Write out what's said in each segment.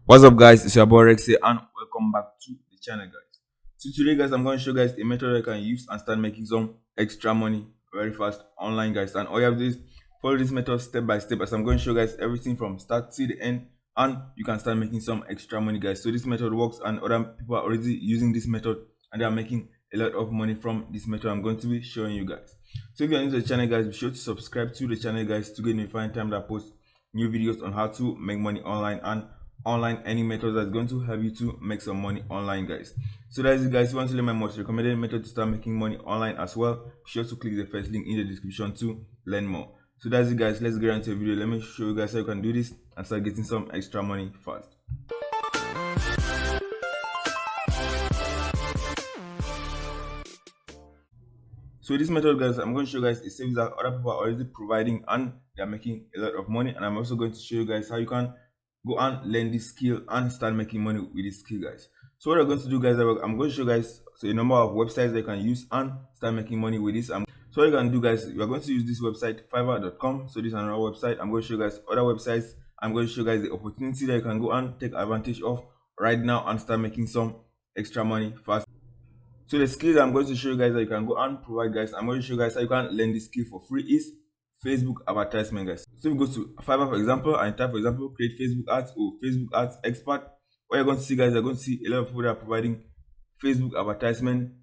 What's up, guys? It's your boy Rexy and welcome back to the channel, guys. So today, guys, I'm going to show guys a method I can use and start making some extra money very fast online, guys. And all you have to do is follow this method step by step, as I'm going to show guys everything from start to the end, and you can start making some extra money, guys. So this method works, and other people are already using this method and they are making a lot of money from this method I'm going to be showing you guys. So if you're new to the channel, guys, be sure to subscribe to the channel, guys, to get notified time that I post new videos on how to make money online and online earning methods that's going to help you to make some money online, guys. So that's it, guys. If you want to learn my most recommended method to start making money online as well, be sure to click the first link in the description to learn more. So that's it, guys. Let's get into the video. Let me show you guys how you can do this and start getting some extra money fast. So this method, guys, I'm going to show you guys a service that other people are already providing and they're making a lot of money. And I'm also going to show you guys how you can go and learn this skill and start making money with this skill, guys. So what I'm going to do, guys, I'm going to show you guys a number of websites that you can use and start making money with this. So what you can do, guys, you are going to use this website fiverr.com. So this is another website. I'm going to show you guys other websites. I'm going to show you guys the opportunity that you can go and take advantage of right now and start making some extra money fast. So the skills I'm going to show you guys that you can go and provide, guys, I'm going to show you guys how you can learn this skill for free is Facebook advertisement, guys. So if you go to Fiverr, for example, and type, for example, create Facebook ads or Facebook ads expert, what you're going to see, guys, you're going to see a lot of people that are providing Facebook advertisement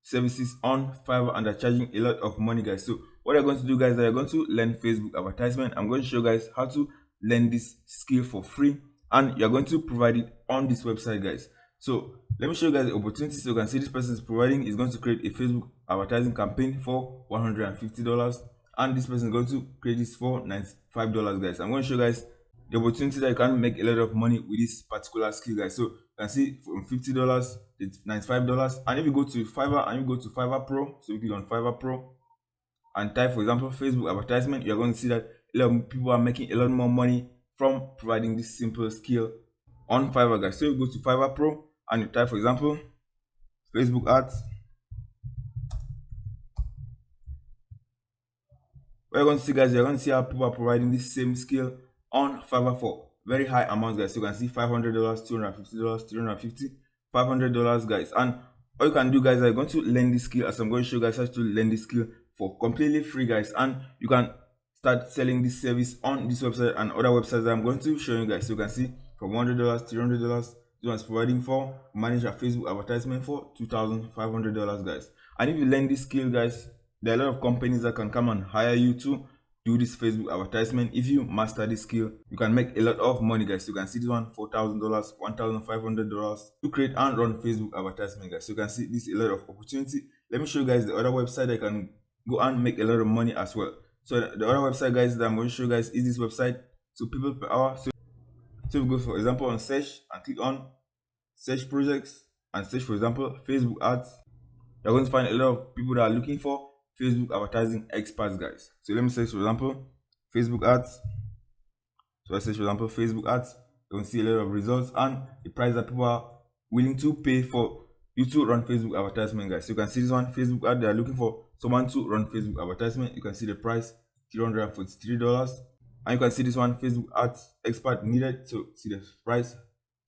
services on Fiverr and they're charging a lot of money, guys. So what you're going to do, guys, is you're going to learn Facebook advertisement. I'm going to show you guys how to learn this skill for free and you're going to provide it on this website, guys. So let me show you guys the opportunity. So you can see this person is providing is going to create a Facebook advertising campaign for $150, and this person is going to create this for $95, guys. I'm going to show you guys the opportunity that you can make a lot of money with this particular skill, guys. So you can see from $50 it's $95, and if you go to Fiverr and you go to Fiverr Pro, so you click on Fiverr Pro and type, for example, Facebook advertisement, you're going to see that a lot of people are making a lot more money from providing this simple skill on Fiverr, guys. So you go to Fiverr Pro and you type, for example, Facebook ads. What you're going to see, guys, you're going to see how people are providing this same skill on Fiverr for very high amounts, guys. So you can see $500, $250, $350, $500, guys. And all you can do, guys, are going to learn this skill, as I'm going to show you guys how to learn this skill for completely free, guys. And you can start selling this service on this website and other websites that I'm going to show you guys. So you can see from $100, $300, this one's providing for manage a Facebook advertisement for $2,500, guys. And if you learn this skill, guys, there are a lot of companies that can come and hire you to do this Facebook advertisement. If you master this skill, you can make a lot of money, guys. You can see this one $4,000, $1,500 to create and run Facebook advertisement, guys. So you can see this is a lot of opportunity. Let me show you guys the other website that can go and make a lot of money as well. So the other website, guys, that I'm going to show you guys is this website. So people per hour. So we go, for example, on search and click on search projects and search, for example, Facebook ads. You're going to find a lot of people that are looking for Facebook advertising experts, guys. So let me search, for example, Facebook ads. So I search, for example, Facebook ads. You're going to see a lot of results and the price that people are willing to pay for you to run Facebook advertisement, guys. So you can see this one Facebook ad. They are looking for someone to run Facebook advertisement. You can see the price $343. And you can see this one Facebook ads expert needed. So see the price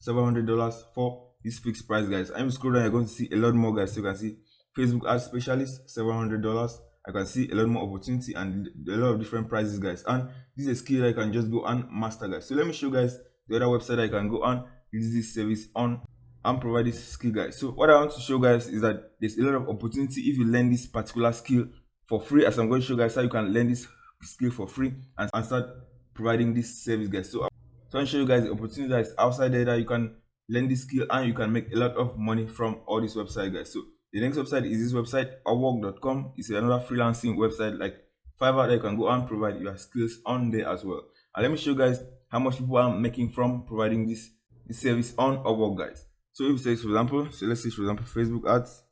$700 for this fixed price, guys. I'm scroll down, you're going to see a lot more, guys. So you can see Facebook ads specialist $700. I can see a lot more opportunity and a lot of different prices, guys. And this is a skill that I can just go and master, guys. So let me show you guys the other website I can go and use this service on and provide this skill, guys. So what I want to show, guys, is that there's a lot of opportunity if you learn this particular skill for free, as I'm going to show you guys how you can learn this skill for free and start providing this service, guys. So I'll show you guys the opportunity that is outside there that you can learn this skill and you can make a lot of money from all this website, guys. So the next website is this website upwork.com. It's another freelancing website like Fiverr that you can go and provide your skills on there as well. And let me show you guys how much people are making from providing this service on Upwork, guys. So if you say, for example, so let's say, for example, Facebook ads.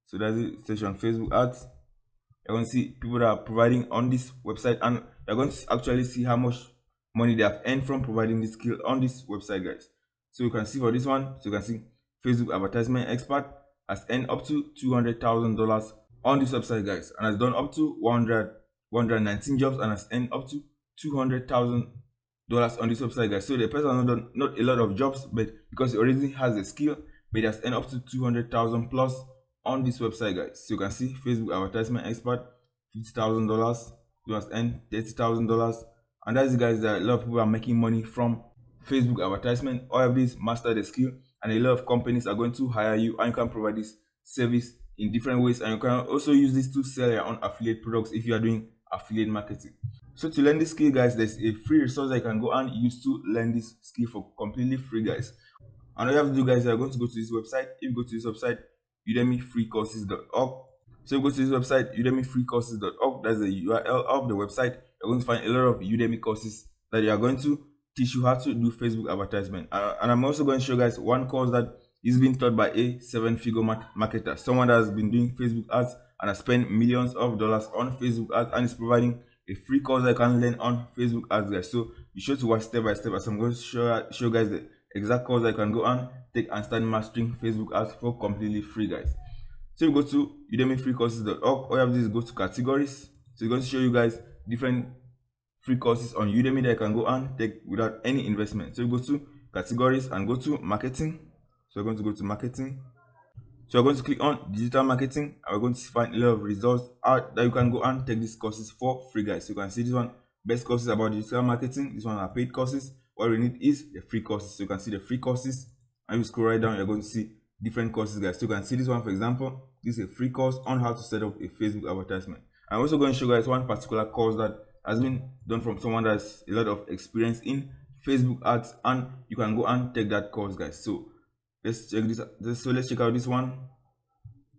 So that's it, search on Facebook ads. You're going to see people that are providing on this website and you're going to actually see how much money they have earned from providing this skill on this website, guys. So you can see for this one, so you can see Facebook advertisement expert has earned up to $200,000 on this website, guys, and has done up to 119 jobs and has earned up to $200,000 on this website, guys. So the person has done not a lot of jobs, but because he already has a skill, but he has earned up to 200,000 plus on this website, guys. So you can see Facebook advertisement expert, $50,000. You must earn $30,000, and that's it, guys. That a lot of people are making money from Facebook advertisement. All of these master the skill, and a lot of companies are going to hire you, and you can provide this service in different ways, and you can also use this to sell your own affiliate products if you are doing affiliate marketing. So to learn this skill, guys, there's a free resource that you can go and use to learn this skill for completely free, guys. And all you have to do, guys, you're going to go to this website. If you go to this website, udemyfreecourses.org. So you go to this website, udemyfreecourses.org. That's the URL of the website. You're going to find a lot of Udemy courses that you are going to teach you how to do Facebook advertisement. And I'm also going to show you guys one course that is being taught by a 7-figure marketer, someone that has been doing Facebook ads and has spent millions of dollars on Facebook ads, and is providing a free course that you can learn on Facebook ads, guys. So be sure to watch step by step as I'm going to show you guys the exact course that you can go and take and start mastering Facebook ads for completely free, guys. So you go to udemyfreecourses.org. All you have to do is go to categories. So it's going to show you guys different free courses on Udemy that you can go and take without any investment. So you go to categories and go to marketing. So we're going to go to marketing. So we're going to click on digital marketing, and we're going to find a lot of results out that you can go and take these courses for free, guys. So you can see this one, best courses about digital marketing. This one are paid courses. What we need is the free courses. So you can see the free courses, and you scroll right down, you're going to see different courses, guys. So you can see this one, for example, this is a free course on how to set up a Facebook advertisement. I'm also going to show you guys one particular course that has been done from someone that has a lot of experience in Facebook ads, and you can go and take that course, guys. So let's check this. So let's check out this one.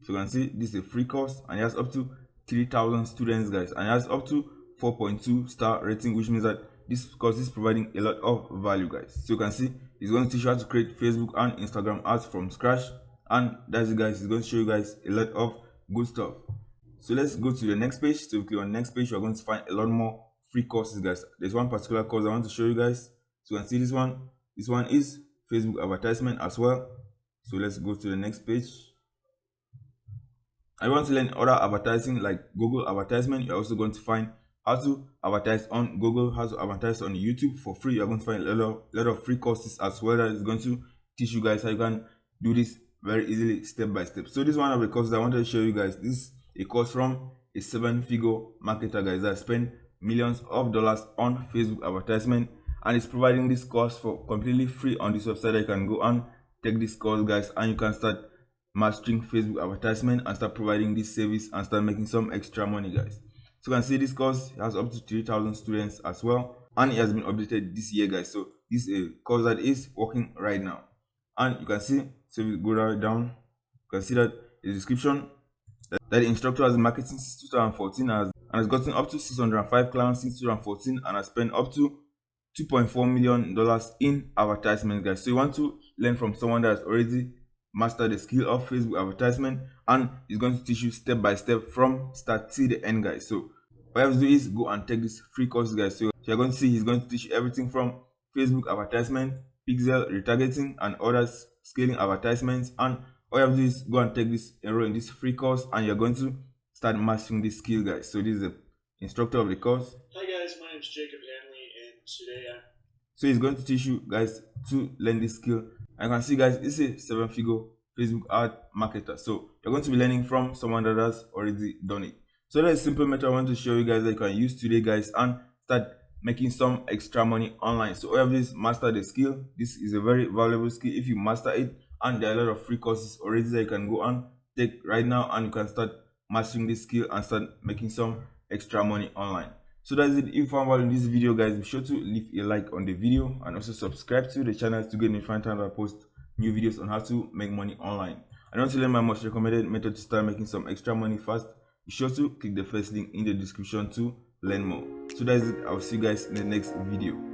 So you can see this is a free course, and it has up to 3,000 students, guys, and it has up to 4.2 star rating, which means that this course is providing a lot of value, guys. So you can see it's going to teach you how to create Facebook and Instagram ads from scratch, and that's it, guys. It's going to show you guys a lot of good stuff. So let's go to the next page. So click on the next page, you're going to find a lot more free courses, guys. There's one particular course I want to show you guys. So you can see this one. This one is Facebook advertisement as well. So let's go to the next page. I want to learn other advertising like Google advertisement. You're also going to find how to advertise on Google, how to advertise on YouTube for free. You're going to find a lot of free courses as well that is going to teach you guys how you can do this very easily, step by step. So this is one of the courses I wanted to show you guys. This is a course from a 7-figure marketer, guys, that spent millions of dollars on Facebook advertisement, and is providing this course for completely free on this website. You can go and take this course, guys, and you can start mastering Facebook advertisement and start providing this service and start making some extra money, guys. So you can see this course has up to 3,000 students as well, and it has been updated this year, guys. So this is a course that is working right now, and you can see, so we go right down, you can see that the description that the instructor has been marketing since 2014 and has gotten up to 605 clients since 2014 and has spent up to $2.4 million in advertisements, guys. So you want to learn from someone that has already mastered the skill of Facebook advertisement and is going to teach you step by step from start to the end, guys. So what you have to do is go and take this free course, guys. So you're going to see he's going to teach you everything from Facebook advertisement, pixel retargeting, and other scaling advertisements. And all you have to do is go and take this, enroll in this free course, and you're going to start mastering this skill, guys. So this is the instructor of the course. Hi guys, my name is Jacob Hanley, and today so he's going to teach you guys to learn this skill. And you can see, guys, this is a 7-figure Facebook ad marketer. So you're going to be learning from someone that has already done it. So that's a simple method I want to show you guys that you can use today, guys, and start making some extra money online. So all you have to do is master the skill. This is a very valuable skill if you master it, and there are a lot of free courses already that you can go and take right now, and you can start mastering this skill and start making some extra money online. So that's it. If you found value in this video, guys, be sure to leave a like on the video and also subscribe to the channel to get notified when I post new videos on how to make money online. And want to learn my most recommended method to start making some extra money fast, be sure to click the first link in the description to learn more. So that's it. I'll see you guys in the next video.